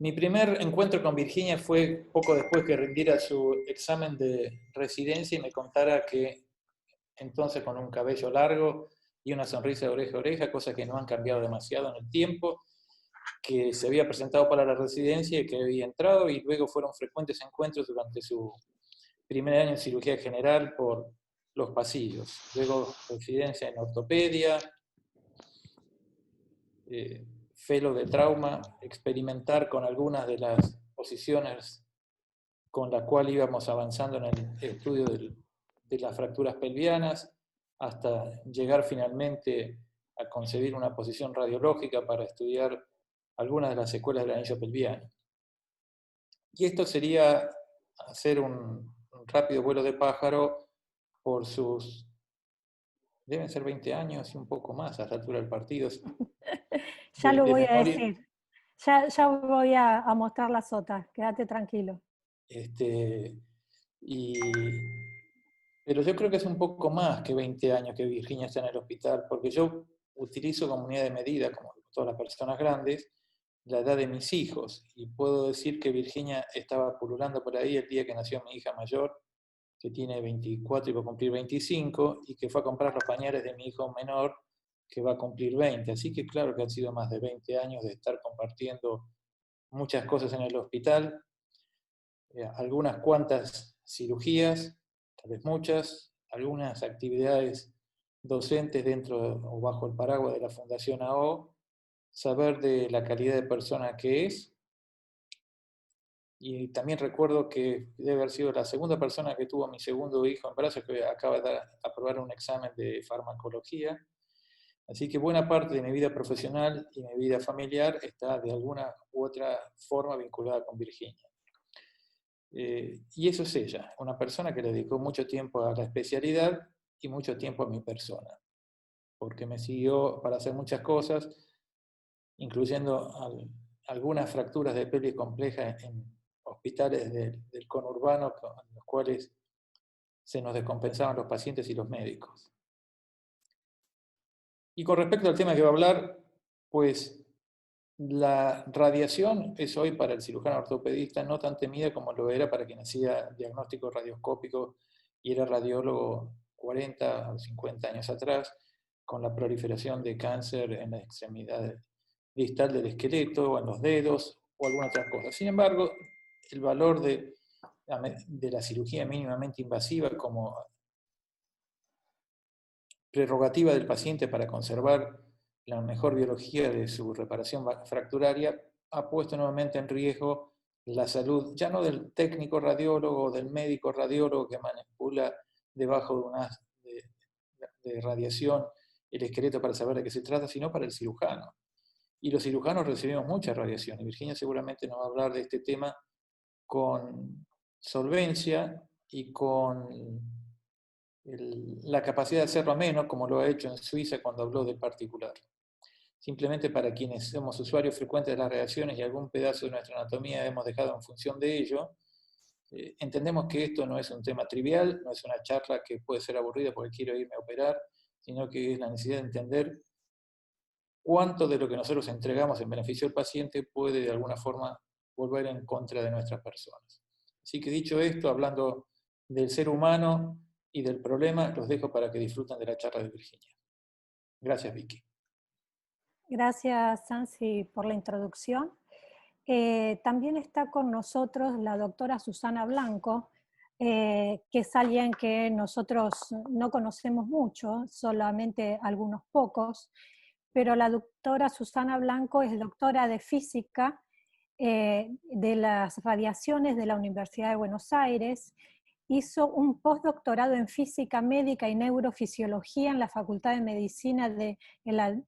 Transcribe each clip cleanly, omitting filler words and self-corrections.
Mi primer encuentro con Virginia fue poco después que rindiera su examen de residencia y me contara que entonces con un cabello largo y una sonrisa de oreja a oreja, cosas que no han cambiado demasiado en el tiempo, que se había presentado para la residencia y que había entrado, y luego fueron frecuentes encuentros durante su primer año en cirugía general por los pasillos, luego residencia en ortopedia, fellow de trauma, experimentar con algunas de las posiciones con la cual íbamos avanzando en el estudio de las fracturas pelvianas, hasta llegar finalmente a concebir una posición radiológica para estudiar algunas de las secuelas del anillo pelviano. Y esto sería hacer un rápido vuelo de pájaro por sus, deben ser 20 años y un poco más a la altura del partido, Ya lo de voy a memoria. decir. Ya voy a mostrar la sota, quédate tranquilo. Este, y, pero yo creo que es un poco más que 20 años que Virginia está en el hospital, porque yo utilizo como unidad de medida, como todas las personas grandes, la edad de mis hijos. Y puedo decir que Virginia estaba pululando por ahí el día que nació mi hija mayor, que tiene 24 y va a cumplir 25, y que fue a comprar los pañales de mi hijo menor, que va a cumplir 20. Así que claro que han sido más de 20 años de estar compartiendo muchas cosas en el hospital, algunas cuantas cirugías, tal vez muchas, algunas actividades docentes dentro o bajo el paraguas de la Fundación AO, saber de la calidad de persona que es, y también recuerdo que debe haber sido la segunda persona que tuvo a mi segundo hijo en brazos, que acaba de aprobar un examen de farmacología. Así que buena parte de mi vida profesional y mi vida familiar está de alguna u otra forma vinculada con Virginia. Y eso es ella, una persona que le dedicó mucho tiempo a la especialidad y mucho tiempo a mi persona, porque me siguió para hacer muchas cosas, incluyendo algunas fracturas de pelvis complejas en hospitales del conurbano, en los cuales se nos descompensaban los pacientes y los médicos. Y con respecto al tema que va a hablar, pues la radiación es hoy para el cirujano ortopedista no tan temida como lo era para quien hacía diagnóstico radioscópico y era radiólogo 40 o 50 años atrás, con la proliferación de cáncer en la extremidad distal del esqueleto, o en los dedos, o alguna otra cosa. Sin embargo, el valor de la cirugía mínimamente invasiva como prerrogativa del paciente para conservar la mejor biología de su reparación fracturaria, ha puesto nuevamente en riesgo la salud, ya no del técnico radiólogo o del médico radiólogo que manipula debajo de una de radiación el esqueleto para saber de qué se trata, sino para el cirujano. Y los cirujanos recibimos mucha radiación, y Virginia seguramente nos va a hablar de este tema con solvencia y con la capacidad de hacerlo menos, como lo ha hecho en Suiza cuando habló del particular. Simplemente para quienes somos usuarios frecuentes de las reacciones y algún pedazo de nuestra anatomía hemos dejado en función de ello, entendemos que esto no es un tema trivial, no es una charla que puede ser aburrida porque quiero irme a operar, sino que es la necesidad de entender cuánto de lo que nosotros entregamos en beneficio del paciente puede de alguna forma volver en contra de nuestras personas. Así que dicho esto, hablando del ser humano y del problema, los dejo para que disfruten de la charla de Virginia. Gracias, Vicky. Gracias, Sansi, por la introducción. También está con nosotros la doctora Susana Blanco, que es alguien que nosotros no conocemos mucho, solamente algunos pocos, pero la doctora Susana Blanco es doctora de física de las radiaciones de la Universidad de Buenos Aires. Hizo un postdoctorado en física médica y neurofisiología en la Facultad de Medicina en la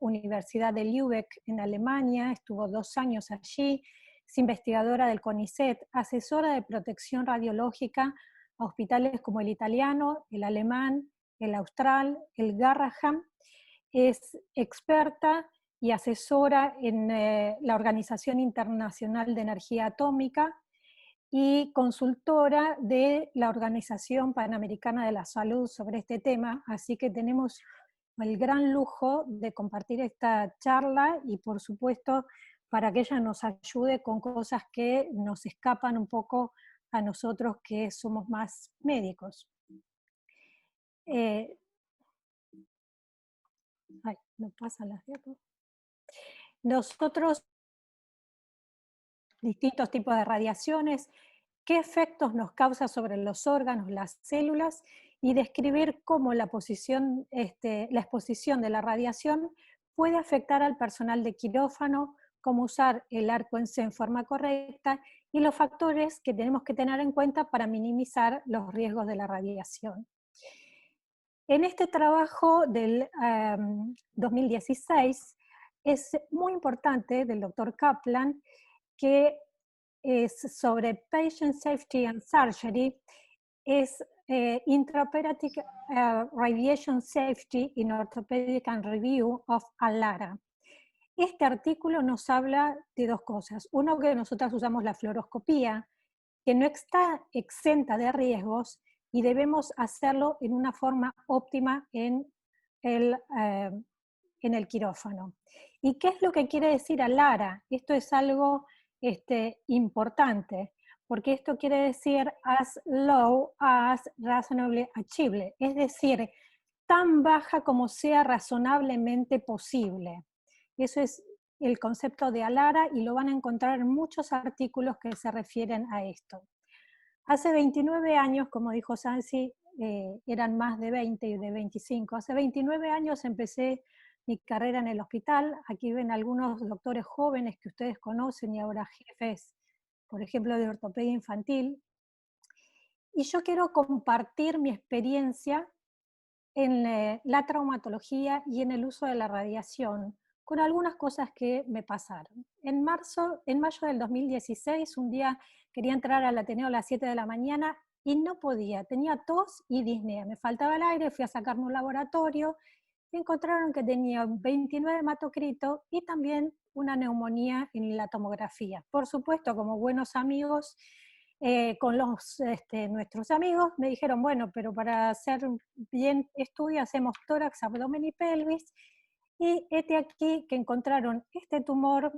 Universidad de Lübeck en Alemania. Estuvo 2 años allí. Es investigadora del CONICET, asesora de protección radiológica a hospitales como el italiano, el alemán, el austral, el Garraham. Es experta y asesora en la Organización Internacional de Energía Atómica y consultora de la Organización Panamericana de la Salud sobre este tema, así que tenemos el gran lujo de compartir esta charla y por supuesto para que ella nos ayude con cosas que nos escapan un poco a nosotros que somos más médicos. No pasa las diapositivas. Nosotros, distintos tipos de radiaciones, qué efectos nos causa sobre los órganos, las células, y describir cómo la exposición de la radiación puede afectar al personal de quirófano, cómo usar el arco en C en forma correcta y los factores que tenemos que tener en cuenta para minimizar los riesgos de la radiación. En este trabajo del 2016 es muy importante del doctor Kaplan, que es sobre Patient Safety and Surgery, es Intraoperative Radiation Safety in Orthopedic and Review of ALARA. Este artículo nos habla de dos cosas. Uno, que nosotros usamos la fluoroscopía, que no está exenta de riesgos y debemos hacerlo en una forma óptima en el quirófano. ¿Y qué es lo que quiere decir ALARA? Esto es algo importante, porque esto quiere decir as low as reasonably achievable, es decir, tan baja como sea razonablemente posible. Eso es el concepto de ALARA y lo van a encontrar en muchos artículos que se refieren a esto. Hace 29 años, como dijo Sansi, eran más de 20 y de 25. Hace 29 años empecé mi carrera en el hospital. Aquí ven algunos doctores jóvenes que ustedes conocen y ahora jefes, por ejemplo, de ortopedia infantil. Y yo quiero compartir mi experiencia en la traumatología y en el uso de la radiación, con algunas cosas que me pasaron. En mayo del 2016, un día quería entrar al Ateneo a las 7 de la mañana y no podía, tenía tos y disnea, me faltaba el aire, fui a sacarme un laboratorio y encontraron que tenía 29 hematocrito y también una neumonía en la tomografía. Por supuesto, como buenos amigos, con nuestros amigos, me dijeron, bueno, pero para hacer bien estudio hacemos tórax, abdomen y pelvis, y aquí que encontraron este tumor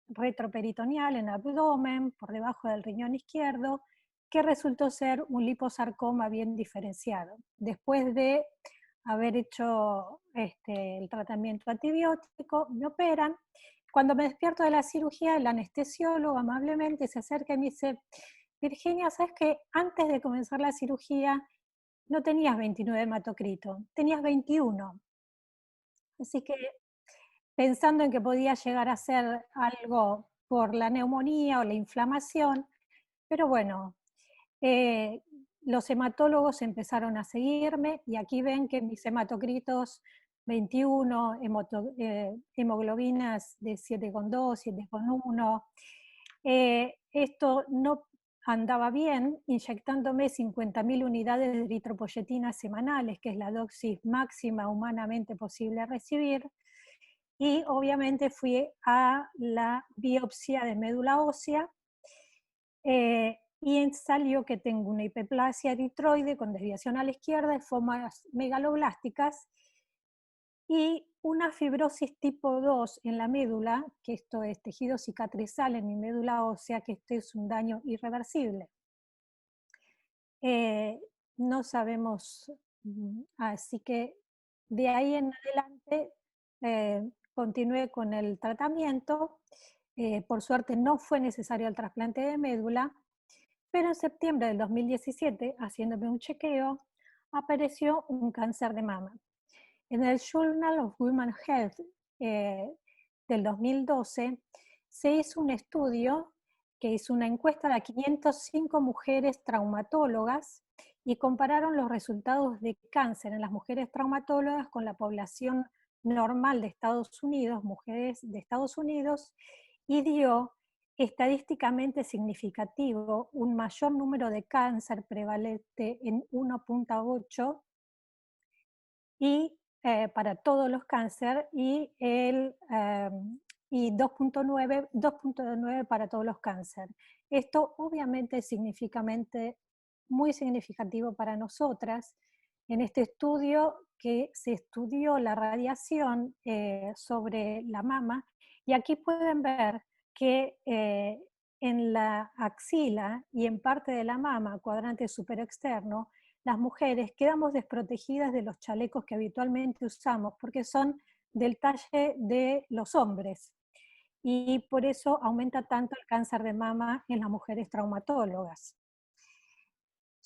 retroperitoneal en abdomen, por debajo del riñón izquierdo, que resultó ser un liposarcoma bien diferenciado. Después de haber hecho el tratamiento antibiótico, me operan. Cuando me despierto de la cirugía, el anestesiólogo amablemente se acerca y me dice, Virginia, ¿sabes que antes de comenzar la cirugía no tenías 29 hematocrito, tenías 21? Así que pensando en que podía llegar a ser algo por la neumonía o la inflamación, pero bueno, los hematólogos empezaron a seguirme y aquí ven que mis hematocritos 21, hemoglobinas de 7,2, 7,1. Esto no andaba bien, inyectándome 50.000 unidades de eritropoyetina semanales, que es la dosis máxima humanamente posible a recibir, y obviamente fui a la biopsia de médula ósea, y salió que tengo una hiperplasia eritroide con desviación a la izquierda, de formas megaloblásticas, y una fibrosis tipo 2 en la médula, que esto es tejido cicatrizal en mi médula ósea, que este es un daño irreversible. No sabemos, así que de ahí en adelante continué con el tratamiento. Por suerte no fue necesario el trasplante de médula, pero en septiembre del 2017, haciéndome un chequeo, apareció un cáncer de mama. En el Journal of Women's Health del 2012 se hizo un estudio que hizo una encuesta de 505 mujeres traumatólogas y compararon los resultados de cáncer en las mujeres traumatólogas con la población normal de Estados Unidos, mujeres de Estados Unidos, y dio estadísticamente significativo un mayor número de cáncer prevalente en 1.8 y para todos los cánceres y 2.9 para todos los cánceres. Esto obviamente es muy significativo para nosotras. En este estudio que se estudió la radiación sobre la mama, y aquí pueden ver que en la axila y en parte de la mama, cuadrante superexterno, las mujeres quedamos desprotegidas de los chalecos que habitualmente usamos porque son del talle de los hombres. Y por eso aumenta tanto el cáncer de mama en las mujeres traumatólogas.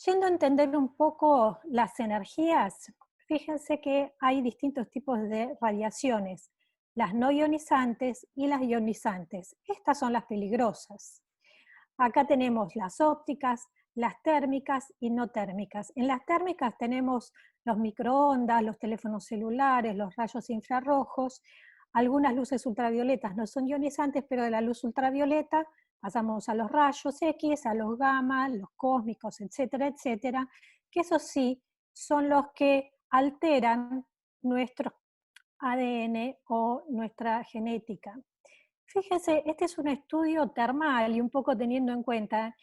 Yendo a entender un poco las energías, fíjense que hay distintos tipos de radiaciones, las no ionizantes y las ionizantes. Estas son las peligrosas. Acá tenemos las ópticas, las térmicas y no térmicas. En las térmicas tenemos los microondas, los teléfonos celulares, los rayos infrarrojos. Algunas luces ultravioletas no son ionizantes, pero de la luz ultravioleta pasamos a los rayos X, a los gamma, los cósmicos, etcétera, etcétera, que esos sí son los que alteran nuestro ADN o nuestra genética. Fíjense, este es un estudio termal y un poco teniendo en cuenta,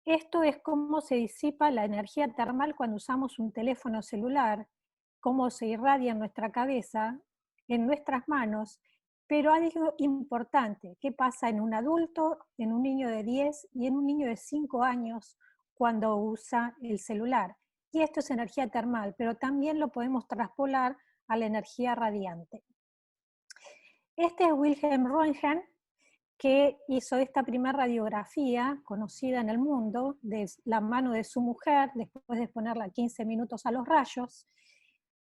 esto es cómo se disipa la energía termal cuando usamos un teléfono celular, cómo se irradia en nuestra cabeza, en nuestras manos, pero hay algo importante, qué pasa en un adulto, en un niño de 10 y en un niño de 5 años cuando usa el celular. Y esto es energía termal, pero también lo podemos traspolar a la energía radiante. Este es Wilhelm Röntgen, que hizo esta primera radiografía conocida en el mundo de la mano de su mujer, después de exponerla 15 minutos a los rayos,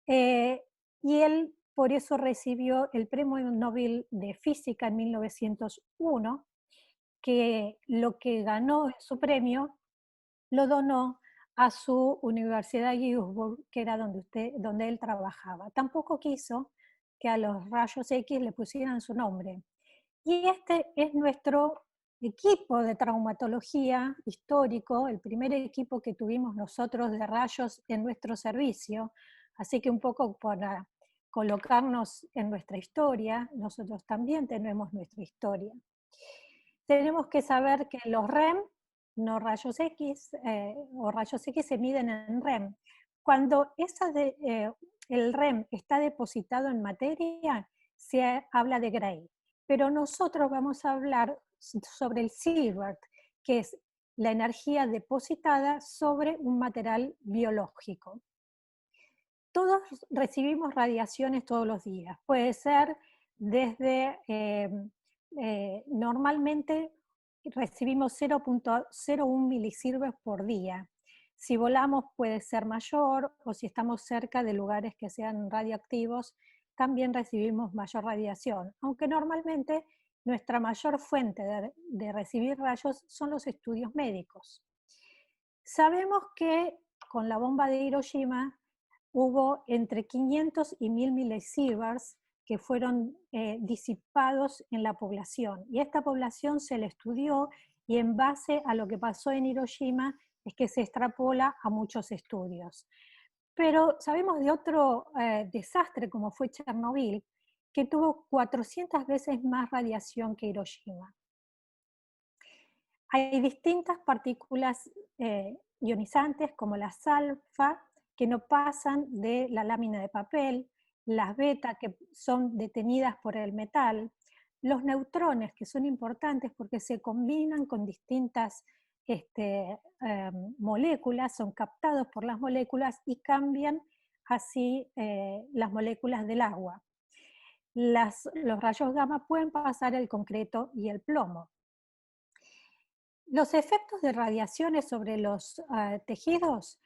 y él por eso recibió el Premio Nobel de Física en 1901, que lo que ganó su premio lo donó a su Universidad de Duisburg, que era donde él trabajaba. Tampoco quiso que a los rayos X le pusieran su nombre. Y este es nuestro equipo de traumatología histórico, el primer equipo que tuvimos nosotros de rayos en nuestro servicio, así que un poco para colocarnos en nuestra historia, nosotros también tenemos nuestra historia. Tenemos que saber que los REM, no rayos X, o rayos X se miden en REM. Cuando el REM está depositado en materia, se habla de Gray. Pero nosotros vamos a hablar sobre el Silbert, que es la energía depositada sobre un material biológico. Todos recibimos radiaciones todos los días. Puede ser desde, normalmente recibimos 0.01 milisieverts por día. Si volamos puede ser mayor, o si estamos cerca de lugares que sean radioactivos, también recibimos mayor radiación, aunque normalmente nuestra mayor fuente de recibir rayos son los estudios médicos. Sabemos que con la bomba de Hiroshima hubo entre 500 y 1000 milisieverts que fueron disipados en la población, y esta población se le estudió, y en base a lo que pasó en Hiroshima es que se extrapola a muchos estudios. Pero sabemos de otro desastre como fue Chernobyl, que tuvo 400 veces más radiación que Hiroshima. Hay distintas partículas ionizantes como las alfa, que no pasan de la lámina de papel, las beta, que son detenidas por el metal, los neutrones, que son importantes porque se combinan con distintas moléculas, son captados por las moléculas y cambian así las moléculas del agua. Los rayos gamma pueden pasar el concreto y el plomo. Los efectos de radiaciones sobre los tejidos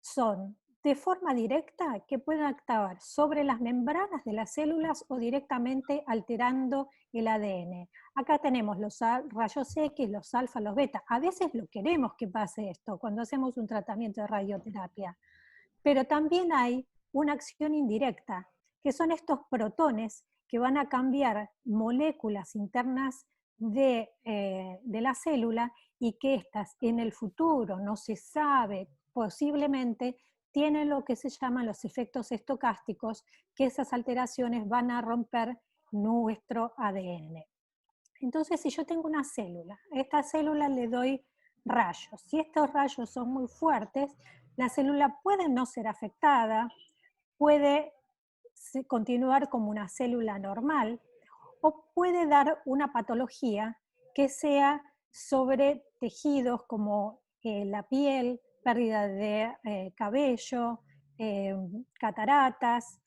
son de forma directa, que pueden actuar sobre las membranas de las células o directamente alterando el ADN. Acá tenemos los rayos X, los alfa, los beta. A veces lo queremos que pase esto cuando hacemos un tratamiento de radioterapia, pero también hay una acción indirecta, que son estos protones que van a cambiar moléculas internas de la célula, y que estas en el futuro, no se sabe, posiblemente tienen lo que se llaman los efectos estocásticos, que esas alteraciones van a romper nuestro ADN. Entonces, si yo tengo una célula, a esta célula le doy rayos. Si estos rayos son muy fuertes, la célula puede no ser afectada, puede continuar como una célula normal, o puede dar una patología que sea sobre tejidos como la piel, pérdida de cabello, eh, cataratas,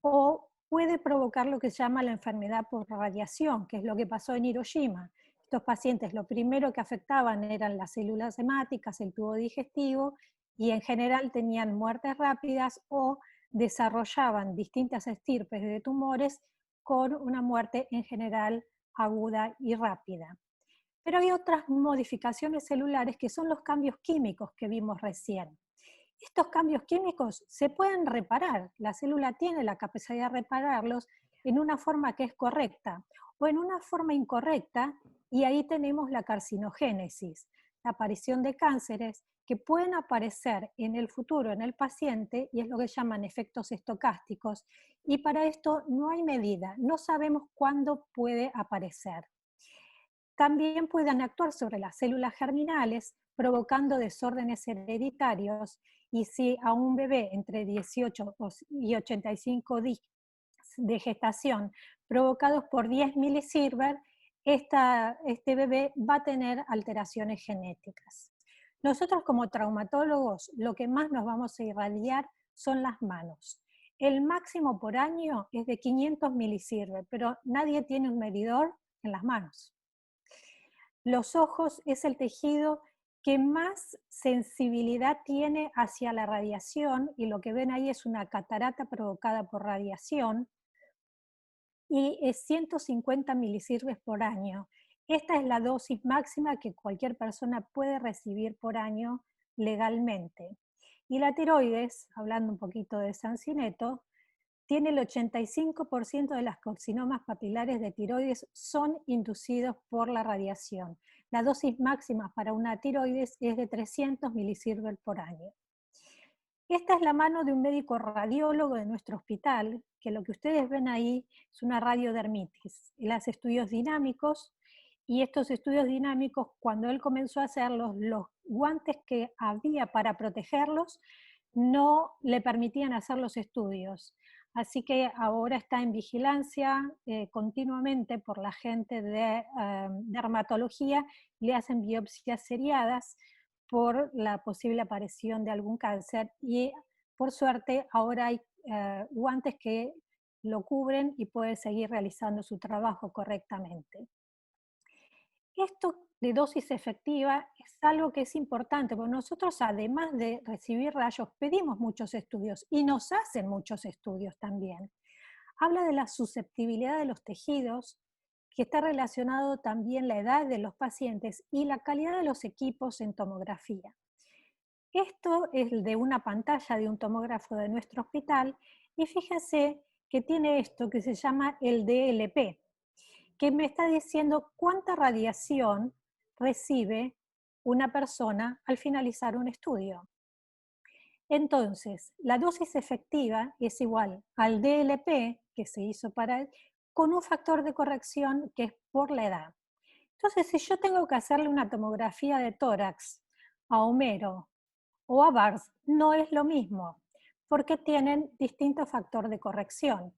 o puede provocar lo que se llama la enfermedad por radiación, que es lo que pasó en Hiroshima. Estos pacientes lo primero que afectaban eran las células hemáticas, el tubo digestivo, y en general tenían muertes rápidas o desarrollaban distintas estirpes de tumores con una muerte en general aguda y rápida. Pero hay otras modificaciones celulares que son los cambios químicos que vimos recién. Estos cambios químicos se pueden reparar, la célula tiene la capacidad de repararlos en una forma que es correcta o en una forma incorrecta, y ahí tenemos la carcinogénesis, la aparición de cánceres que pueden aparecer en el futuro en el paciente, y es lo que llaman efectos estocásticos, y para esto no hay medida, no sabemos cuándo puede aparecer. También pueden actuar sobre las células germinales, provocando desórdenes hereditarios, y si a un bebé entre 18 y 85 días de gestación provocados por 10 milisievert, este bebé va a tener alteraciones genéticas. Nosotros como traumatólogos lo que más nos vamos a irradiar son las manos. El máximo por año es de 500 milisievert, pero nadie tiene un medidor en las manos. Los ojos es el tejido que más sensibilidad tiene hacia la radiación, y lo que ven ahí es una catarata provocada por radiación, y es 150 milisievert por año. Esta es la dosis máxima que cualquier persona puede recibir por año legalmente. Y la tiroides, hablando un poquito de Sancineto, tiene el 85% de las carcinomas papilares de tiroides son inducidos por la radiación. La dosis máxima para una tiroides es de 300 milisievert por año. Esta es la mano de un médico radiólogo de nuestro hospital, que lo que ustedes ven ahí es una radiodermitis. Él hace estudios dinámicos, y estos estudios dinámicos, cuando él comenzó a hacerlos, los guantes que había para protegerlos no le permitían hacer los estudios. Así que ahora está en vigilancia continuamente por la gente de dermatología, le hacen biopsias seriadas por la posible aparición de algún cáncer, y por suerte ahora hay guantes que lo cubren y puede seguir realizando su trabajo correctamente. Esto de dosis efectiva es algo que es importante, porque nosotros, además de recibir rayos, pedimos muchos estudios y nos hacen muchos estudios también. Habla de la susceptibilidad de los tejidos, que está relacionado también la edad de los pacientes y la calidad de los equipos en tomografía. Esto es de una pantalla de un tomógrafo de nuestro hospital, y fíjense que tiene esto que se llama el DLP, que me está diciendo cuánta radiación recibe una persona al finalizar un estudio. Entonces, la dosis efectiva es igual al DLP que se hizo para él, con un factor de corrección que es por la edad. Entonces, si yo tengo que hacerle una tomografía de tórax a Homero o a Bart, no es lo mismo, porque tienen distinto factor de corrección.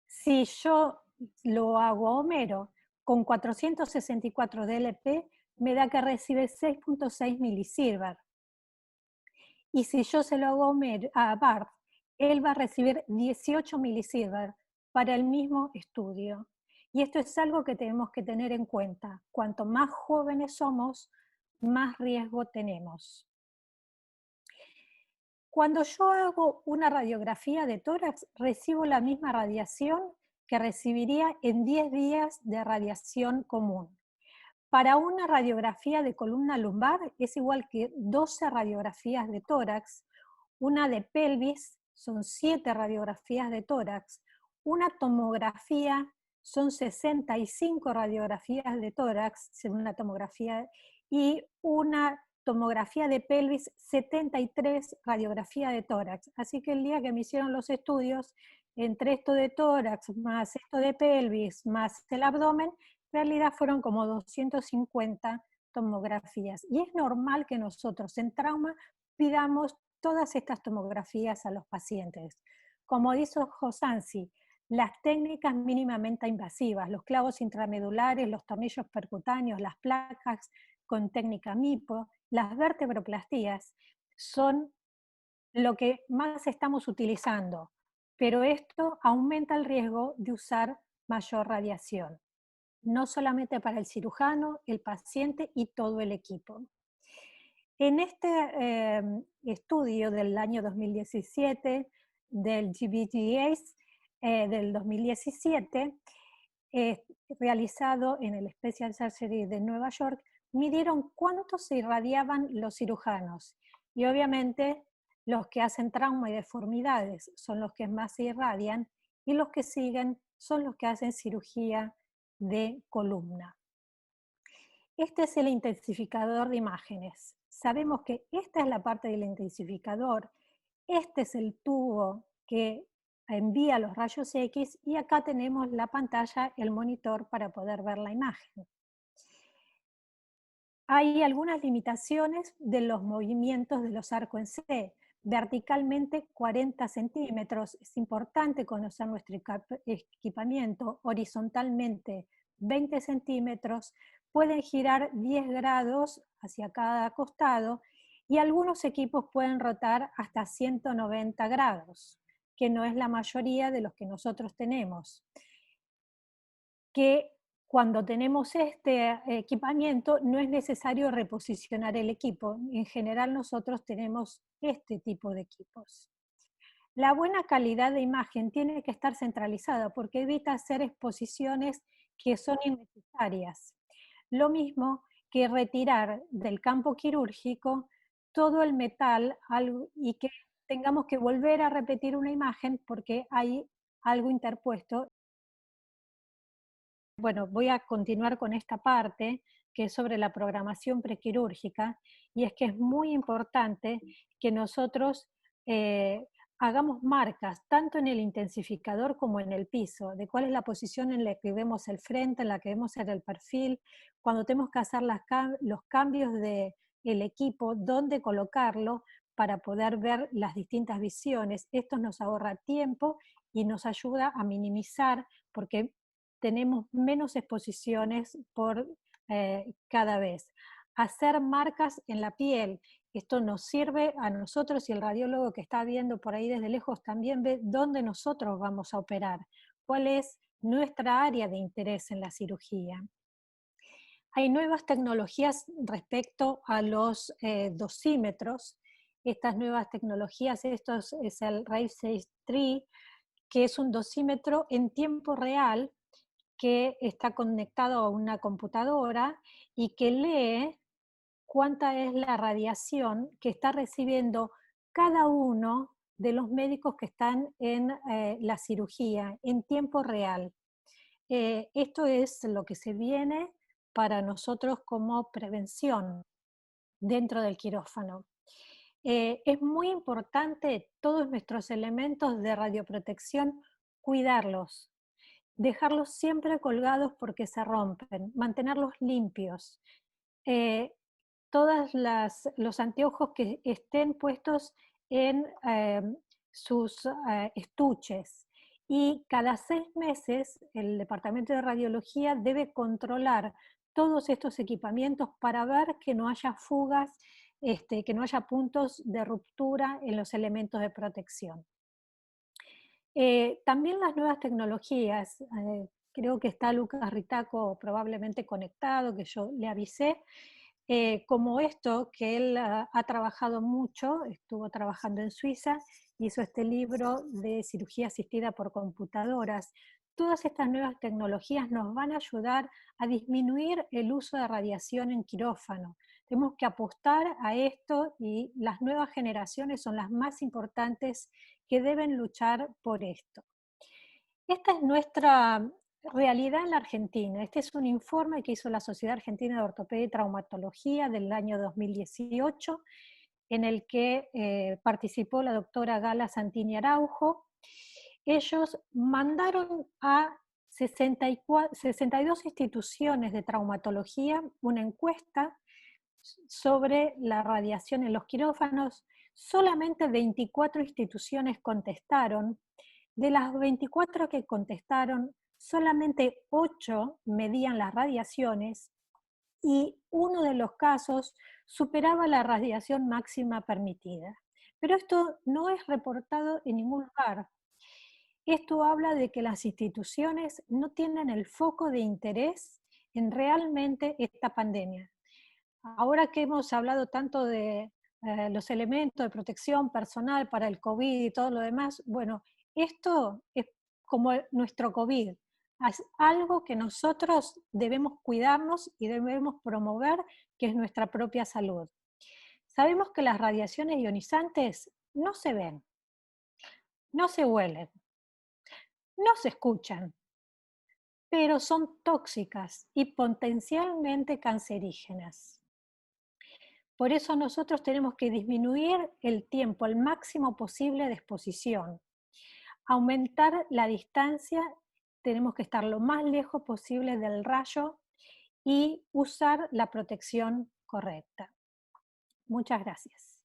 Si yo lo hago a Homero con 464 DLP, me da que recibe 6.6 milisievert. Y si yo se lo hago a Bart, él va a recibir 18 milisievert para el mismo estudio. Y esto es algo que tenemos que tener en cuenta. Cuanto más jóvenes somos, más riesgo tenemos. Cuando yo hago una radiografía de tórax, recibo la misma radiación que recibiría en 10 días de radiación común. Para una radiografía de columna lumbar es igual que 12 radiografías de tórax, una de pelvis son 7 radiografías de tórax, una tomografía son 65 radiografías de tórax, según la tomografía, y una tomografía de pelvis, 73 radiografías de tórax. Así que el día que me hicieron los estudios, entre esto de tórax, más esto de pelvis, más el abdomen, en realidad fueron como 250 tomografías. Y es normal que nosotros en trauma pidamos todas estas tomografías a los pacientes. Como dijo Josansi, las técnicas mínimamente invasivas, los clavos intramedulares, los tornillos percutáneos, las placas con técnica MIPO, las vertebroplastías, son lo que más estamos utilizando, pero esto aumenta el riesgo de usar mayor radiación, no solamente para el cirujano, el paciente y todo el equipo. En este estudio del año 2017 del GBGAs del 2017, realizado en el Special Surgery de Nueva York, midieron cuánto se irradiaban los cirujanos. Y obviamente los que hacen trauma y deformidades son los que más se irradian, y los que siguen son los que hacen cirugía de columna. Este es el intensificador de imágenes. Sabemos que esta es la parte del intensificador, este es el tubo que envía los rayos X, y acá tenemos la pantalla, el monitor para poder ver la imagen. Hay algunas limitaciones de los movimientos de los arcos en C. Verticalmente 40 centímetros, es importante conocer nuestro equipamiento. Horizontalmente 20 centímetros, pueden girar 10 grados hacia cada costado, y algunos equipos pueden rotar hasta 190 grados, que no es la mayoría de los que nosotros tenemos. Que cuando tenemos este equipamiento no es necesario reposicionar el equipo. En general nosotros tenemos este tipo de equipos. La buena calidad de imagen tiene que estar centralizada porque evita hacer exposiciones que son innecesarias. Lo mismo que retirar del campo quirúrgico todo el metal y que tengamos que volver a repetir una imagen porque hay algo interpuesto. Bueno, voy a continuar con esta parte que es sobre la programación prequirúrgica, y es que es muy importante que nosotros hagamos marcas tanto en el intensificador como en el piso, de cuál es la posición en la que vemos el frente, en la que vemos el perfil, cuando tenemos que hacer los cambios del equipo, dónde colocarlo para poder ver las distintas visiones. Esto nos ahorra tiempo y nos ayuda a minimizar, porque tenemos menos exposiciones por cada vez. Hacer marcas en la piel, esto nos sirve a nosotros, y el radiólogo que está viendo por ahí desde lejos también ve dónde nosotros vamos a operar, cuál es nuestra área de interés en la cirugía. Hay nuevas tecnologías respecto a los dosímetros. Estas nuevas tecnologías, esto es el RaveSafe 3, que es un dosímetro en tiempo real que está conectado a una computadora y que lee cuánta es la radiación que está recibiendo cada uno de los médicos que están en la cirugía en tiempo real. Esto es lo que se viene para nosotros como prevención dentro del quirófano. Es muy importante todos nuestros elementos de radioprotección, cuidarlos, dejarlos siempre colgados porque se rompen, mantenerlos limpios. Todos los anteojos que estén puestos en sus estuches. Y cada 6 meses el Departamento de Radiología debe controlar todos estos equipamientos para ver que no haya fugas, que no haya puntos de ruptura en los elementos de protección. También las nuevas tecnologías, creo que está Lucas Ritaco probablemente conectado, que yo le avisé, como esto que él ha trabajado mucho, estuvo trabajando en Suiza, hizo este libro de cirugía asistida por computadoras. Todas estas nuevas tecnologías nos van a ayudar a disminuir el uso de radiación en quirófano. Tenemos que apostar a esto, y las nuevas generaciones son las más importantes que deben luchar por esto. Esta es nuestra realidad en la Argentina. Este es un informe que hizo la Sociedad Argentina de Ortopedia y Traumatología del año 2018, en el que participó la doctora Gala Santini Araujo. Ellos mandaron a 62 instituciones de traumatología una encuesta sobre la radiación en los quirófanos. Solamente 24 instituciones contestaron. De las 24 que contestaron, solamente 8 medían las radiaciones y uno de los casos superaba la radiación máxima permitida. Pero esto no es reportado en ningún lugar. Esto habla de que las instituciones no tienen el foco de interés en realmente esta pandemia. Ahora que hemos hablado tanto de los elementos de protección personal para el COVID y todo lo demás, bueno, esto es como nuestro COVID. Es algo que nosotros debemos cuidarnos y debemos promover, que es nuestra propia salud. Sabemos que las radiaciones ionizantes no se ven, no se huelen, no se escuchan, pero son tóxicas y potencialmente cancerígenas. Por eso nosotros tenemos que disminuir el tiempo al máximo posible de exposición, aumentar la distancia, tenemos que estar lo más lejos posible del rayo y usar la protección correcta. Muchas gracias.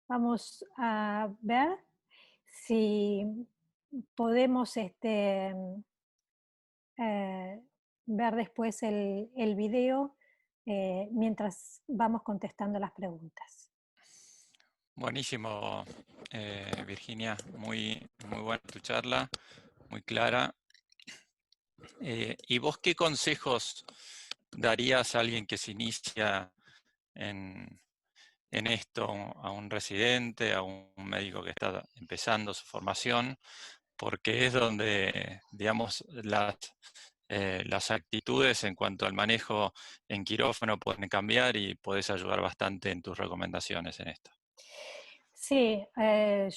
Vamos a ver si podemos ver después el video mientras vamos contestando las preguntas. Buenísimo, Virginia, muy buena tu charla, muy clara. ¿Y vos qué consejos darías a alguien que se inicia en esto, a un residente, a un médico que está empezando su formación? Porque es donde, digamos, las actitudes en cuanto al manejo en quirófano pueden cambiar y podés ayudar bastante en tus recomendaciones en esto. Sí,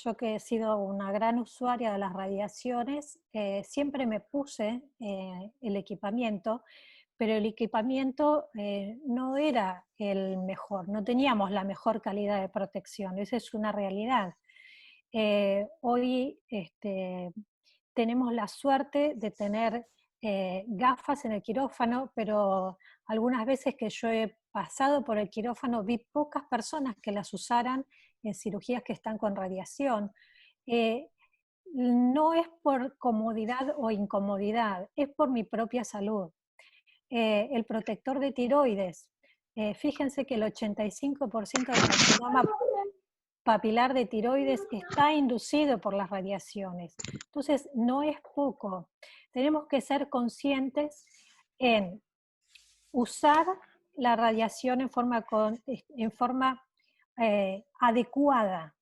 yo que he sido una gran usuaria de las radiaciones, siempre me puse el equipamiento, pero el equipamiento no era el mejor, no teníamos la mejor calidad de protección, esa es una realidad. Hoy tenemos la suerte de tener gafas en el quirófano, pero algunas veces que yo he pasado por el quirófano vi pocas personas que las usaran en cirugías que están con radiación. No es por comodidad o incomodidad, es por mi propia salud. El protector de tiroides, fíjense que el 85% del carcinoma papilar de tiroides está inducido por las radiaciones. Entonces, no es poco. Tenemos que ser conscientes en usar la radiación en forma adecuada,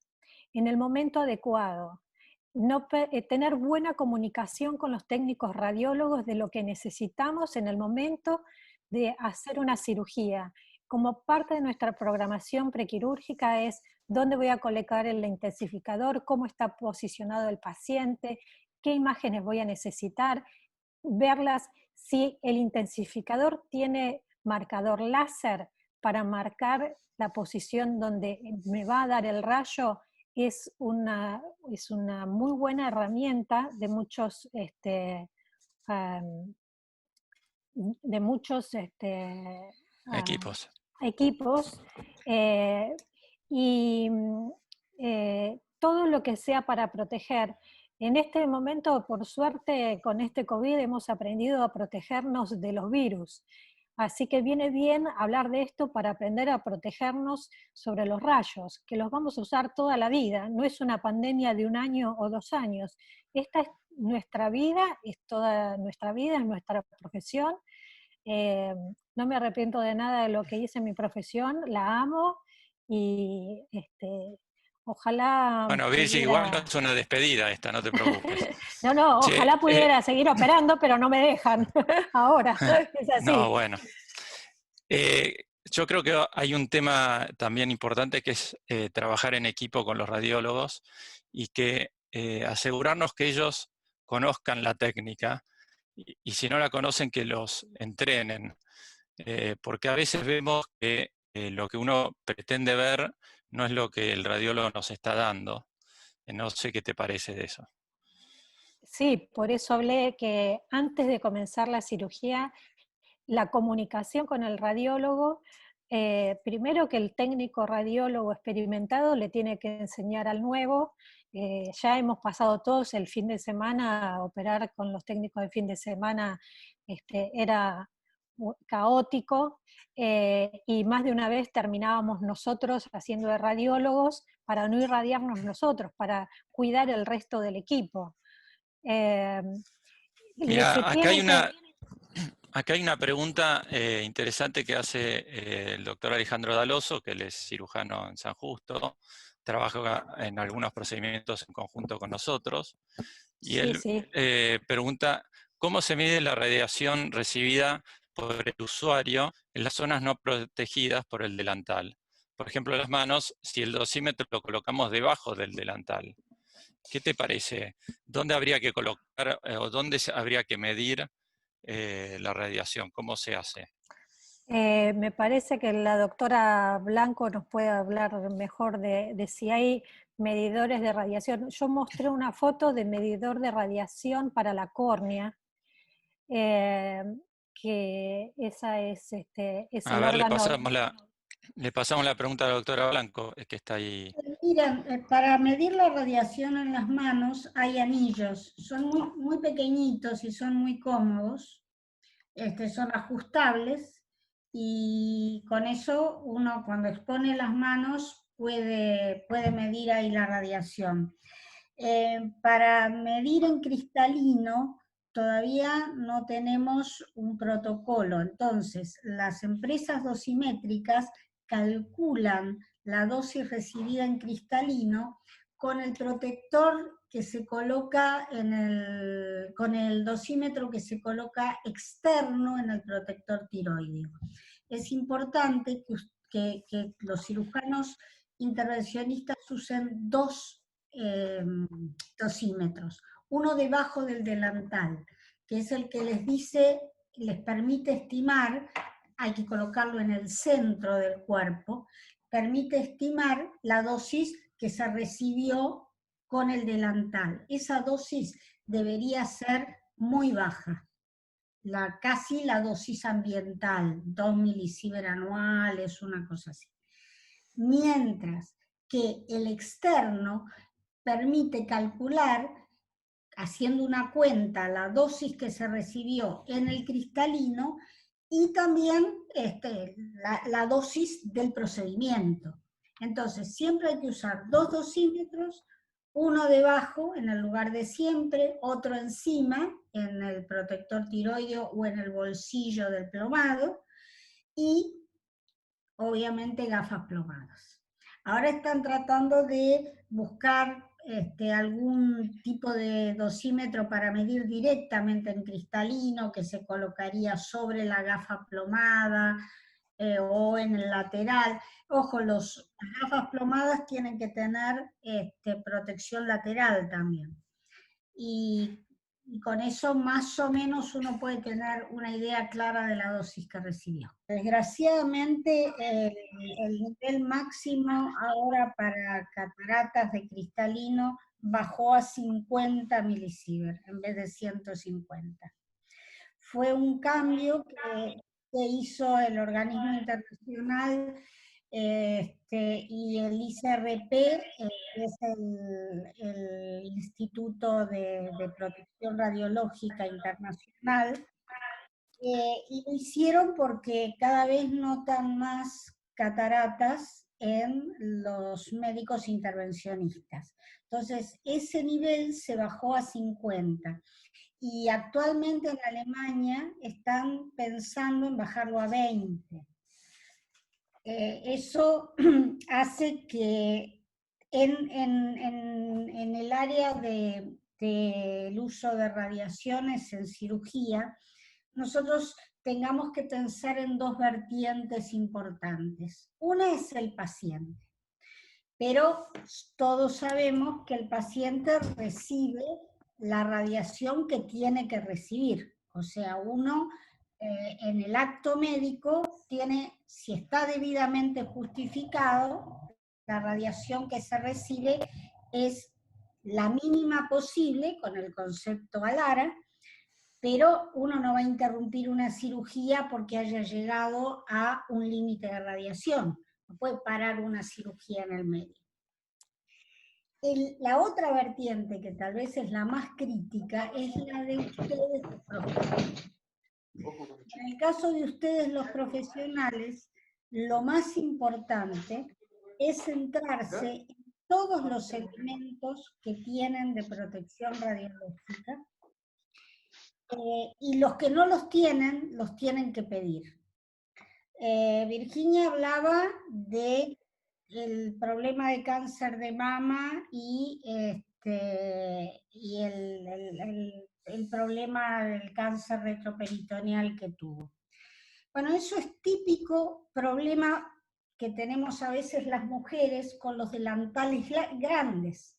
en el momento adecuado. No, tener buena comunicación con los técnicos radiólogos de lo que necesitamos en el momento de hacer una cirugía. Como parte de nuestra programación prequirúrgica es dónde voy a colocar el intensificador, cómo está posicionado el paciente, qué imágenes voy a necesitar, verlas si el intensificador tiene marcador láser para marcar la posición donde me va a dar el rayo. Es una muy buena herramienta de muchos Equipos. equipos y todo lo que sea para proteger. En este momento, por suerte, con este COVID hemos aprendido a protegernos de los virus. Así que viene bien hablar de esto para aprender a protegernos sobre los rayos, que los vamos a usar toda la vida. No es una pandemia de 1 año o 2 años. Esta es nuestra vida, es toda nuestra vida, es nuestra profesión. No me arrepiento de nada de lo que hice en mi profesión, la amo y ojalá Bueno, Virgi, igual no es una despedida esta, no te preocupes. No, Che, ojalá pudiera seguir operando, pero no me dejan ahora, es así. no, bueno. Yo creo que hay un tema también importante que es trabajar en equipo con los radiólogos y que asegurarnos que ellos conozcan la técnica y si no la conocen que los entrenen, porque a veces vemos que lo que uno pretende ver no es lo que el radiólogo nos está dando. No sé qué te parece de eso. Sí, por eso hablé que antes de comenzar la cirugía, la comunicación con el radiólogo, primero que el técnico radiólogo experimentado le tiene que enseñar al nuevo ya hemos pasado todos el fin de semana, a operar con los técnicos de fin de semana era caótico, y más de una vez terminábamos nosotros haciendo de radiólogos para no irradiarnos nosotros, para cuidar el resto del equipo. Mira, acá hay una pregunta interesante que hace el doctor Alejandro Daloso, que él es cirujano en San Justo, trabaja en algunos procedimientos en conjunto con nosotros, y él pregunta, ¿cómo se mide la radiación recibida por el usuario en las zonas no protegidas por el delantal? Por ejemplo, las manos, si el dosímetro lo colocamos debajo del delantal, ¿qué te parece? ¿Dónde habría que colocar o dónde habría que medir la radiación? ¿Cómo se hace? Me parece que la doctora Blanco nos puede hablar mejor de si hay medidores de radiación. Yo mostré una foto de medidor de radiación para la córnea, que esa es A el ver, órgano. le pasamos la pregunta a la doctora Blanco, que está ahí. Miren, para medir la radiación en las manos hay anillos, son muy pequeñitos y son muy cómodos, son ajustables, y con eso uno cuando expone las manos puede medir ahí la radiación. Para medir en cristalino todavía no tenemos un protocolo, entonces las empresas dosimétricas calculan la dosis recibida en cristalino con el protector que se coloca con el dosímetro que se coloca externo en el protector tiroideo. Es importante que los cirujanos intervencionistas usen dos dosímetros, uno debajo del delantal, que es el que les permite estimar, hay que colocarlo en el centro del cuerpo, permite estimar la dosis que se recibió con el delantal. Esa dosis debería ser muy baja, casi la dosis ambiental, 2 milisievert anuales, una cosa así. Mientras que el externo permite calcular, haciendo una cuenta, la dosis que se recibió en el cristalino y también la dosis del procedimiento. Entonces, siempre hay que usar dos dosímetros, uno debajo, en el lugar de siempre, otro encima, en el protector tiroideo o en el bolsillo del plomado, y obviamente gafas plomadas. Ahora están tratando de buscar algún tipo de dosímetro para medir directamente en cristalino, que se colocaría sobre la gafa plomada o en el lateral. Ojo, las gafas plomadas tienen que tener protección lateral también. Y con eso más o menos uno puede tener una idea clara de la dosis que recibió. Desgraciadamente el nivel máximo ahora para cataratas de cristalino bajó a 50 milisievert en vez de 150. Fue un cambio que hizo el organismo internacional y el ICRP, que es el Instituto de Protección Radiológica Internacional, y lo hicieron porque cada vez notan más cataratas en los médicos intervencionistas. Entonces, ese nivel se bajó a 50. Y actualmente en Alemania están pensando en bajarlo a 20. Eso hace que en el área del uso de radiaciones en cirugía, nosotros tengamos que pensar en dos vertientes importantes. Una es el paciente, pero todos sabemos que el paciente recibe la radiación que tiene que recibir. O sea, uno en el acto médico tiene, si está debidamente justificado, la radiación que se recibe es la mínima posible con el concepto ALARA, pero uno no va a interrumpir una cirugía porque haya llegado a un límite de radiación. No puede parar una cirugía en el medio. La otra vertiente, que tal vez es la más crítica, es la de ustedes los profesionales. En el caso de ustedes los profesionales, lo más importante es centrarse en todos los elementos que tienen de protección radiológica, y los que no los tienen que pedir. Virginia hablaba de el problema de cáncer de mama y el problema del cáncer retroperitoneal que tuvo. Bueno, eso es típico problema que tenemos a veces las mujeres con los delantales grandes.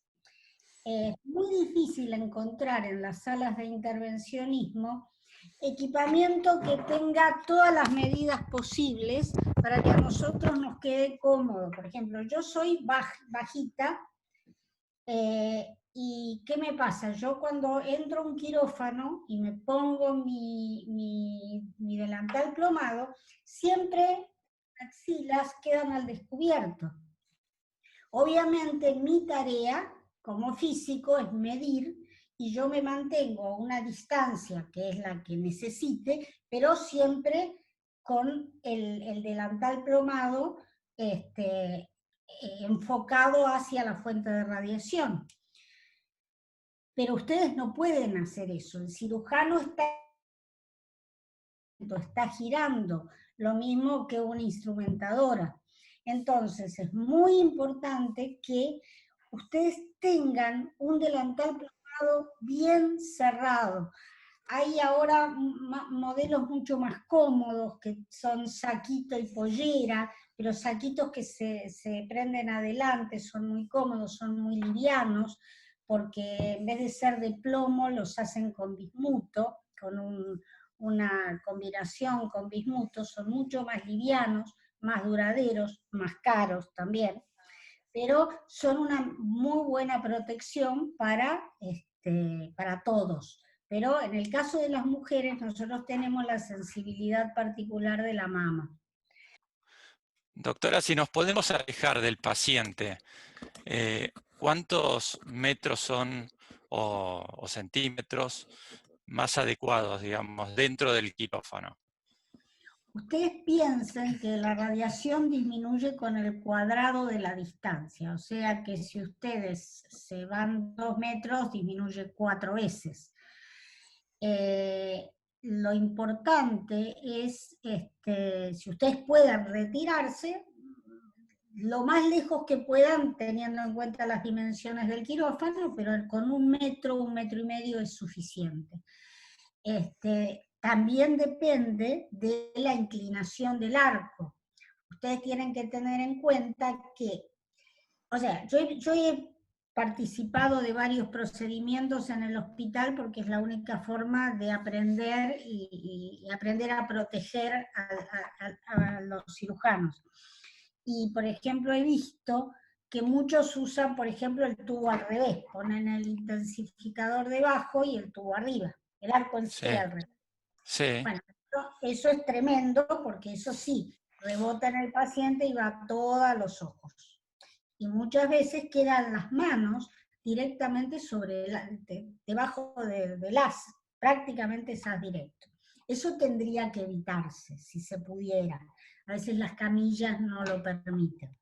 Es muy difícil encontrar en las salas de intervencionismo equipamiento que tenga todas las medidas posibles para que a nosotros nos quede cómodo. Por ejemplo, yo soy bajita, ¿y qué me pasa? Yo cuando entro a un quirófano y me pongo mi delantal plomado, siempre las axilas quedan al descubierto. Obviamente mi tarea como físico es medir, y yo me mantengo a una distancia que es la que necesite, pero siempre con el delantal plomado enfocado hacia la fuente de radiación. Pero ustedes no pueden hacer eso. El cirujano está girando, lo mismo que una instrumentadora. Entonces es muy importante que ustedes tengan un delantal plomado bien cerrado. Hay ahora modelos mucho más cómodos, que son saquito y pollera, pero saquitos que se prenden adelante, son muy cómodos, son muy livianos, porque en vez de ser de plomo, los hacen con bismuto, con una combinación con bismuto, son mucho más livianos, más duraderos, más caros también, pero son una muy buena protección para todos. Pero en el caso de las mujeres, nosotros tenemos la sensibilidad particular de la mama. Doctora, si nos podemos alejar del paciente, ¿cuántos metros son o centímetros más adecuados, digamos, dentro del quirófano? Ustedes piensen que la radiación disminuye con el cuadrado de la distancia, o sea que si ustedes se van 2 metros, disminuye 4 veces. Lo importante es, si ustedes pueden retirarse, lo más lejos que puedan, teniendo en cuenta las dimensiones del quirófano, pero con 1 metro, 1 metro y medio es suficiente. También depende de la inclinación del arco. Ustedes tienen que tener en cuenta que, o sea, yo he participado de varios procedimientos en el hospital porque es la única forma de aprender y aprender a proteger a los cirujanos. Y, por ejemplo, he visto que muchos usan, por ejemplo, el tubo al revés. Ponen el intensificador debajo y el tubo arriba. El arco en sí al revés. Sí. Bueno, eso es tremendo porque eso sí, rebota en el paciente y va a todos los ojos. Y muchas veces quedan las manos directamente debajo del as, prácticamente es as directo. Eso tendría que evitarse, si se pudiera. A veces las camillas no lo permiten.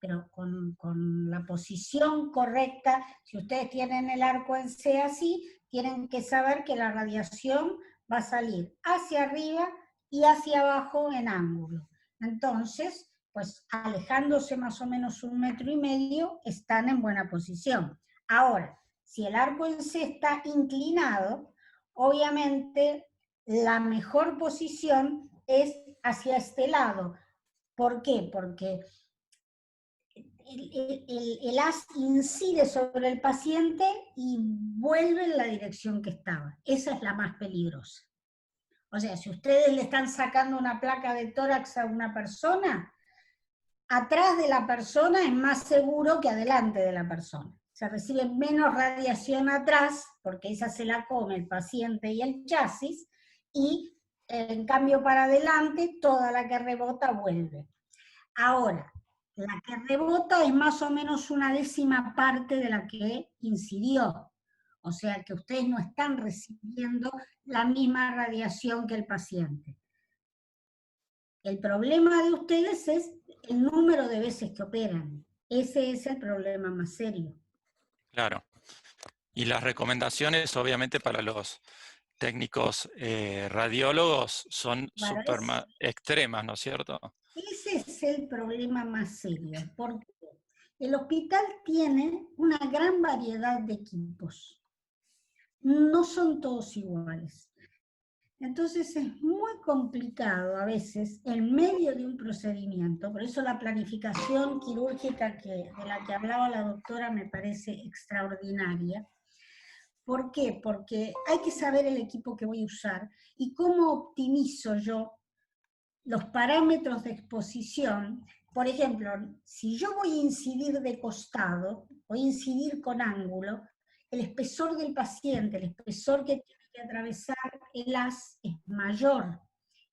Pero con la posición correcta, si ustedes tienen el arco en C así, tienen que saber que la radiación va a salir hacia arriba y hacia abajo en ángulo. Entonces, pues alejándose más o menos 1 metro y medio, están en buena posición. Ahora, si el arco en C está inclinado, obviamente la mejor posición es hacia este lado. ¿Por qué? Porque el as incide sobre el paciente y vuelve en la dirección que estaba. Esa es la más peligrosa. O sea, si ustedes le están sacando una placa de tórax a una persona, atrás de la persona es más seguro que adelante de la persona. Se recibe menos radiación atrás, porque esa se la come el paciente y el chasis, y en cambio para adelante, toda la que rebota vuelve. Ahora, La que rebota es más o menos una décima parte de la que incidió. O sea que ustedes no están recibiendo la misma radiación que el paciente. El problema de ustedes es el número de veces que operan. Ese es el problema más serio. Claro. Y las recomendaciones, obviamente, para los técnicos radiólogos son Bueno, súper extremas, ¿no es cierto? ese es el problema más serio, porque el hospital tiene una gran variedad de equipos. No son todos iguales. Entonces es muy complicado a veces, en medio de un procedimiento, por eso la planificación quirúrgica de la que hablaba la doctora me parece extraordinaria. ¿Por qué? Porque hay que saber el equipo que voy a usar y cómo optimizo yo los parámetros de exposición. Por ejemplo, si yo voy a incidir de costado, voy a incidir con ángulo, el espesor del paciente, el espesor que tiene que atravesar el haz es mayor.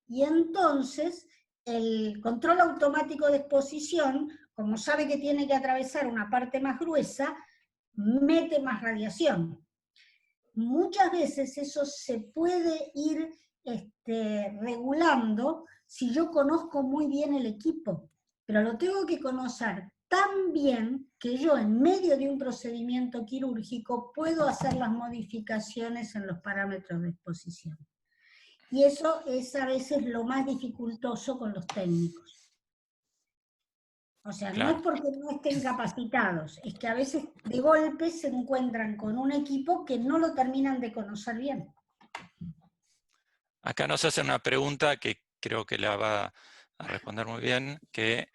Y entonces el control automático de exposición, como sabe que tiene que atravesar una parte más gruesa, mete más radiación. Muchas veces eso se puede ir regulando si yo conozco muy bien el equipo, pero lo tengo que conocer tan bien que yo en medio de un procedimiento quirúrgico puedo hacer las modificaciones en los parámetros de exposición. Y eso es a veces lo más dificultoso con los técnicos. O sea, no es porque no estén capacitados, es que a veces de golpe se encuentran con un equipo que no lo terminan de conocer bien. Acá nos hacen una pregunta que creo que la va a responder muy bien, que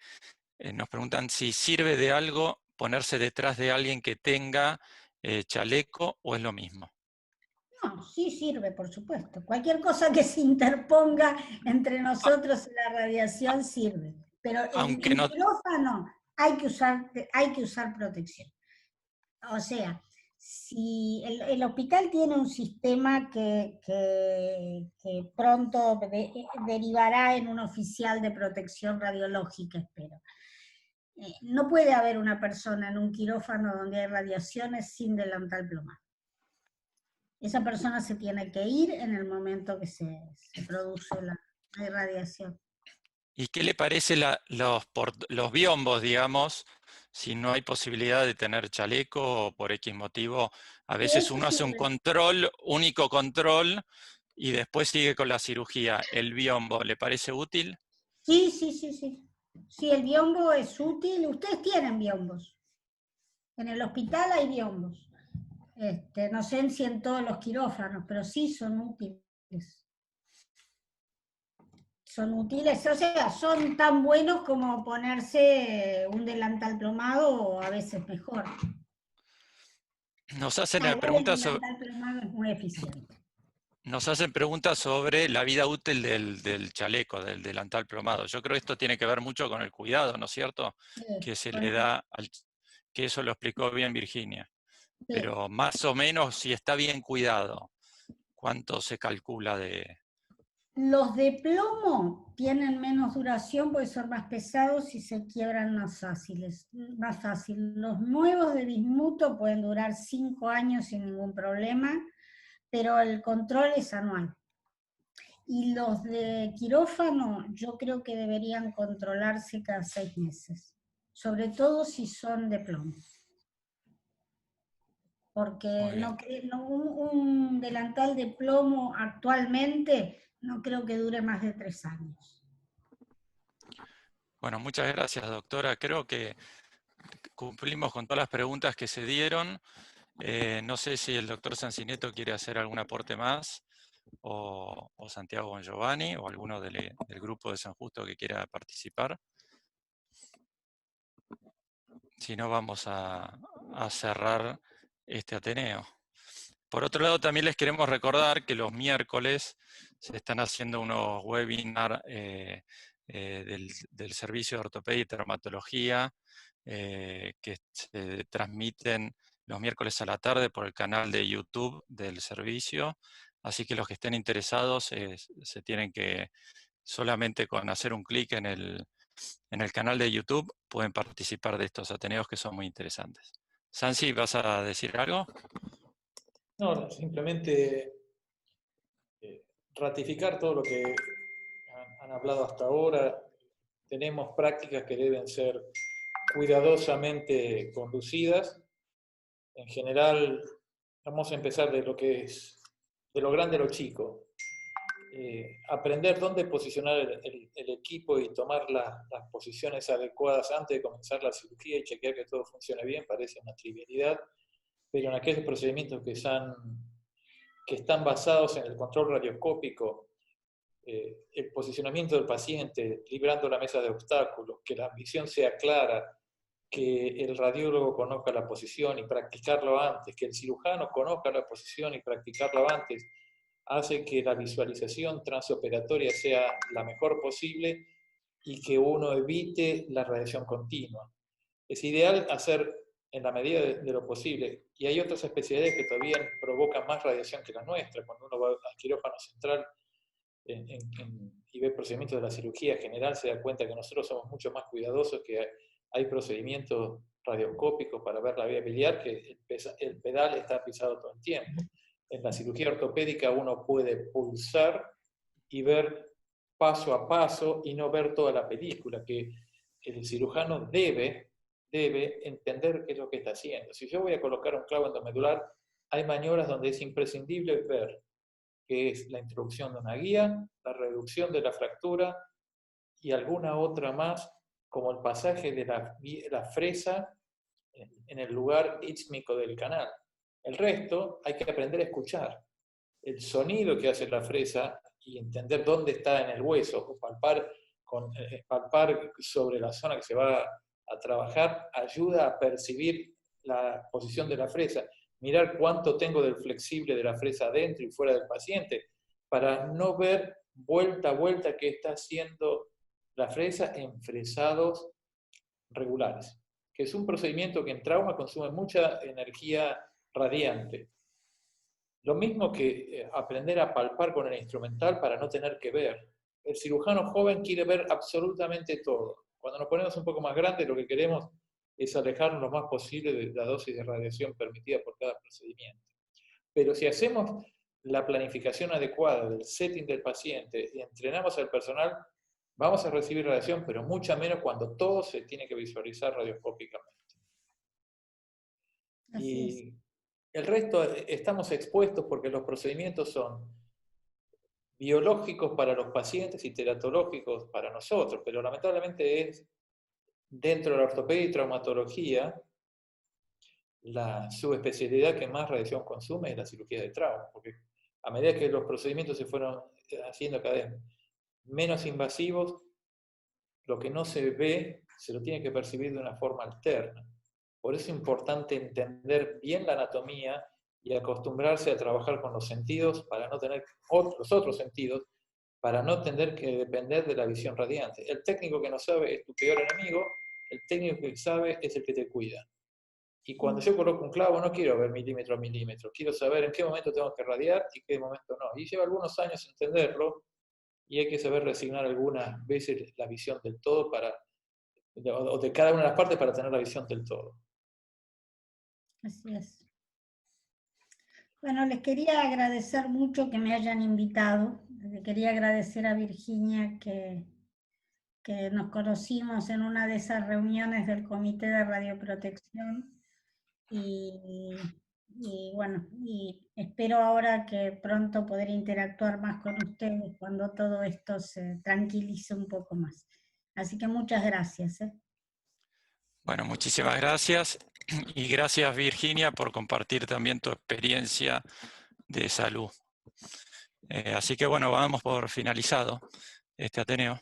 nos preguntan si sirve de algo ponerse detrás de alguien que tenga chaleco o es lo mismo. No, sí sirve, por supuesto. Cualquier cosa que se interponga entre nosotros y la radiación sirve. Pero en Aunque no... quirófano hay que usar protección. O sea, si el hospital tiene un sistema que pronto derivará en un oficial de protección radiológica, espero. No puede haber una persona en un quirófano donde hay radiaciones sin delantal plomado. Esa persona se tiene que ir en el momento que se produce la irradiación. ¿Y qué le parece los biombos, digamos, si no hay posibilidad de tener chaleco o por X motivo? A veces uno hace un control, único control, y después sigue con la cirugía. ¿El biombo le parece útil? Sí. Sí, el biombo es útil. Ustedes tienen biombos. En el hospital hay biombos. No sé si en todos los quirófanos, pero sí son útiles. Son útiles, o sea, son tan buenos como ponerse un delantal plomado o a veces mejor. Nos hacen El preguntas delantal plomado es muy eficiente. Nos hacen preguntas sobre la vida útil del chaleco, del delantal plomado. Yo creo que esto tiene que ver mucho con el cuidado, ¿no es cierto? Sí, Que se le da, que eso lo explicó bien Virginia. sí. Pero más o menos, si está bien cuidado, ¿cuánto se calcula de...? Los de plomo tienen menos duración porque son más pesados y se quiebran más fáciles, más fácil. Los nuevos de bismuto pueden durar 5 años sin ningún problema, pero el control es anual. Y los de quirófano yo creo que deberían controlarse cada 6 meses, sobre todo si son de plomo. Porque un delantal de plomo actualmente no creo que dure más de 3 años. Bueno, muchas gracias, doctora. Creo que cumplimos con todas las preguntas que se dieron. No sé si el doctor Sancineto quiere hacer algún aporte más, o Santiago Bongiovanni, o alguno del grupo de San Justo que quiera participar. Si no, vamos a cerrar este Ateneo. Por otro lado, también les queremos recordar que los miércoles se están haciendo unos webinars del Servicio de Ortopedia y Traumatología que se transmiten los miércoles a la tarde por el canal de YouTube del servicio. Así que los que estén interesados se tienen que, solamente con hacer un clic en el en el canal de YouTube pueden participar de estos ateneos que son muy interesantes. Sansi, ¿vas a decir algo? No, simplemente ratificar todo lo que han hablado hasta ahora. Tenemos prácticas que deben ser cuidadosamente conducidas. En general, vamos a empezar de lo que es, de lo grande a lo chico. Aprender dónde posicionar el equipo y tomar las posiciones adecuadas antes de comenzar la cirugía y chequear que todo funcione bien parece una trivialidad, pero en aquellos procedimientos que están basados en el control radioscópico, el posicionamiento del paciente, librando la mesa de obstáculos, que la visión sea clara, que el radiólogo conozca la posición y practicarlo antes, que el cirujano conozca la posición y practicarlo antes, hace que la visualización transoperatoria sea la mejor posible y que uno evite la radiación continua. Es ideal hacer en la medida de lo posible, y hay otras especialidades que todavía provocan más radiación que la nuestra. Cuando uno va al quirófano central y ve procedimientos de la cirugía general, se da cuenta que nosotros somos mucho más cuidadosos, que hay procedimientos radioscópicos para ver la vía biliar, que el pedal está pisado todo el tiempo. En la cirugía ortopédica uno puede pulsar y ver paso a paso y no ver toda la película, que el cirujano debe entender qué es lo que está haciendo. Si yo voy a colocar un clavo endomedular, hay maniobras donde es imprescindible ver que es la introducción de una guía, la reducción de la fractura y alguna otra más, como el pasaje de la fresa en el lugar ísmico del canal. El resto hay que aprender a escuchar. El sonido que hace la fresa y entender dónde está en el hueso, o palpar sobre la zona que se va a trabajar, ayuda a percibir la posición de la fresa. Mirar cuánto tengo del flexible de la fresa adentro y fuera del paciente, para no ver vuelta a vuelta qué está haciendo la fresa en fresados regulares, que es un procedimiento que en trauma consume mucha energía radiante. Lo mismo que aprender a palpar con el instrumental para no tener que ver. El cirujano joven quiere ver absolutamente todo. Cuando nos ponemos un poco más grandes, lo que queremos es alejarnos lo más posible de la dosis de radiación permitida por cada procedimiento. Pero si hacemos la planificación adecuada del setting del paciente y entrenamos al personal, vamos a recibir radiación, pero mucha menos cuando todo se tiene que visualizar radioscópicamente. Y el resto estamos expuestos porque los procedimientos son biológicos para los pacientes y teratológicos para nosotros, pero lamentablemente es dentro de la ortopedia y traumatología la subespecialidad que más radiación consume es la cirugía de trauma, porque a medida que los procedimientos se fueron haciendo cada vez menos invasivos, lo que no se ve se lo tiene que percibir de una forma alterna. Por eso es importante entender bien la anatomía y acostumbrarse a trabajar con los sentidos para no tener los otros sentidos, para no tener que depender de la visión radiante. El técnico que no sabe es tu peor enemigo, el técnico que sabe es el que te cuida. Y cuando yo coloco un clavo no quiero ver milímetro a milímetro, quiero saber en qué momento tengo que radiar y qué momento no. Y lleva algunos años entenderlo, y hay que saber resignar algunas veces la visión del todo o de cada una de las partes para tener la visión del todo. Así es. Bueno, les quería agradecer mucho que me hayan invitado. Le quería agradecer a Virginia que nos conocimos en una de esas reuniones del Comité de Radioprotección. Y bueno, y espero ahora que pronto poder interactuar más con ustedes cuando todo esto se tranquilice un poco más. Así que muchas gracias. Bueno, muchísimas gracias. Y gracias, Virginia, por compartir también tu experiencia de salud. Así que bueno, vamos por finalizado este Ateneo.